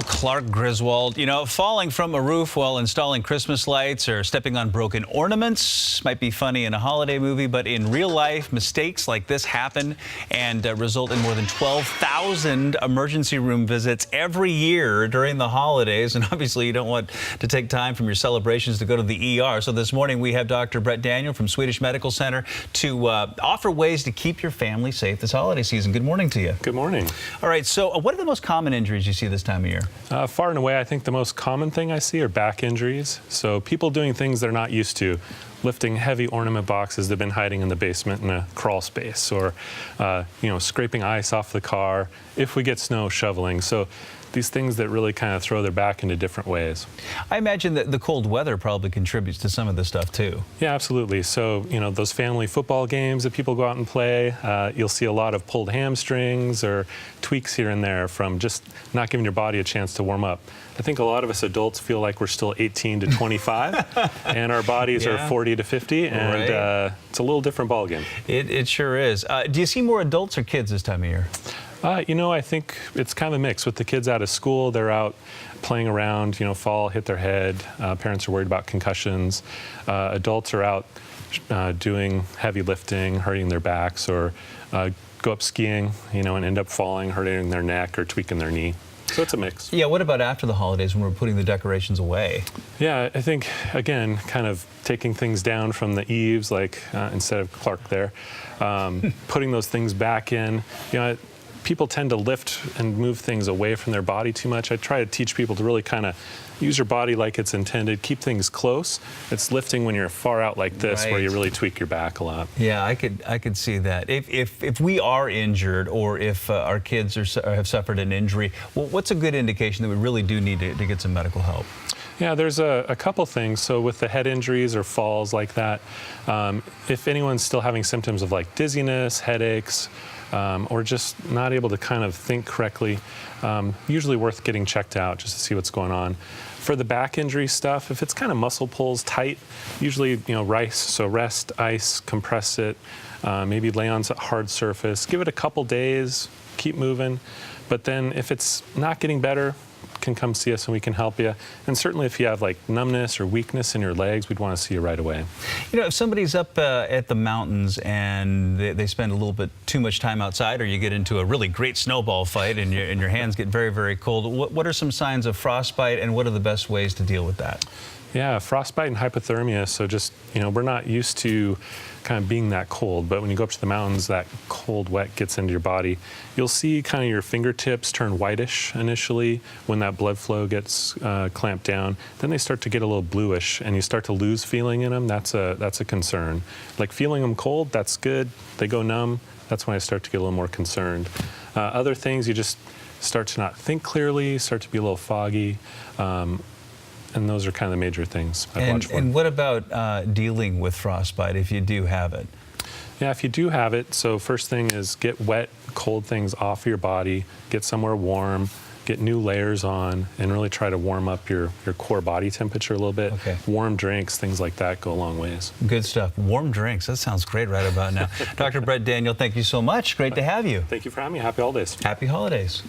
Clark Griswold. You know, falling from a roof while installing Christmas lights or stepping on broken ornaments might be funny in a holiday movie, but in real life, mistakes like this happen and result in more than 12,000 emergency room visits every year during the holidays. And obviously, you don't want to take time from your celebrations to go to the ER. So this morning, we have Dr. Brett Daniel from Swedish Medical Center to offer ways to keep your family safe this holiday season. Good morning to you. Good morning. All right, so what are the most common injuries you see this time of year? Far and away, I think the most common thing I see are back injuries. So people doing things they're not used to, lifting heavy ornament boxes that have been hiding in the basement in a crawl space, or scraping ice off the car. If we get snow, shoveling. So these things that really kind of throw their back into different ways. I imagine that the cold weather probably contributes to some of this stuff too. Yeah, absolutely. So, those family football games that people go out and play, you'll see a lot of pulled hamstrings or tweaks here and there from just not giving your body a chance to warm up. I think a lot of us adults feel like we're still 18 to 25 and our bodies are 40 to 50, and it's a little different ballgame. It sure is. Do you see more adults or kids this time of year? I think it's kind of a mix. With the kids out of school, they're out playing around, fall, hit their head. Parents are worried about concussions. Adults are out doing heavy lifting, hurting their backs, or go up skiing, and end up falling, hurting their neck or tweaking their knee. So it's a mix. Yeah, what about after the holidays when we're putting the decorations away? Yeah, I think, again, kind of taking things down from the eaves, like instead of Clark there, putting those things back in. People tend to lift and move things away from their body too much. I try to teach people to really kind of use your body like it's intended, keep things close. It's lifting when you're far out like this where you really tweak your back a lot. Yeah, I could see that. If we are injured, or if our kids have suffered an injury, well, what's a good indication that we really do need to get some medical help? Yeah, there's a couple things. So with the head injuries or falls like that, if anyone's still having symptoms of like dizziness, headaches, or just not able to kind of think correctly, usually worth getting checked out just to see what's going on. For the back injury stuff, if it's kind of muscle pulls tight, usually, rest, ice, compress it, maybe lay on a hard surface, give it a couple days, keep moving. But then if it's not getting better, can come see us and we can help you. And certainly if you have like numbness or weakness in your legs, we'd want to see you right away. If somebody's up at the mountains and they spend a little bit too much time outside, or you get into a really great snowball fight and your hands get very, very cold, what are some signs of frostbite, and what are the best ways to deal with that? Yeah, frostbite and hypothermia. So just, we're not used to kind of being that cold, but when you go up to the mountains, that cold wet gets into your body. You'll see kind of your fingertips turn whitish initially when that blood flow gets clamped down. Then they start to get a little bluish and you start to lose feeling in them. That's a concern. Like feeling them cold, that's good. They go numb. That's when I start to get a little more concerned. Other things, you just start to not think clearly, start to be a little foggy. And those are kind of the major things I'd watch for. And what about dealing with frostbite if you do have it? Yeah, if you do have it, so first thing is get wet, cold things off your body, get somewhere warm, get new layers on, and really try to warm up your core body temperature a little bit. Okay. Warm drinks, things like that go a long ways. Good stuff. Warm drinks. That sounds great right about now. Dr. Brett Daniel, thank you so much. Great to have you. Thank you for having me. Happy holidays. Happy holidays.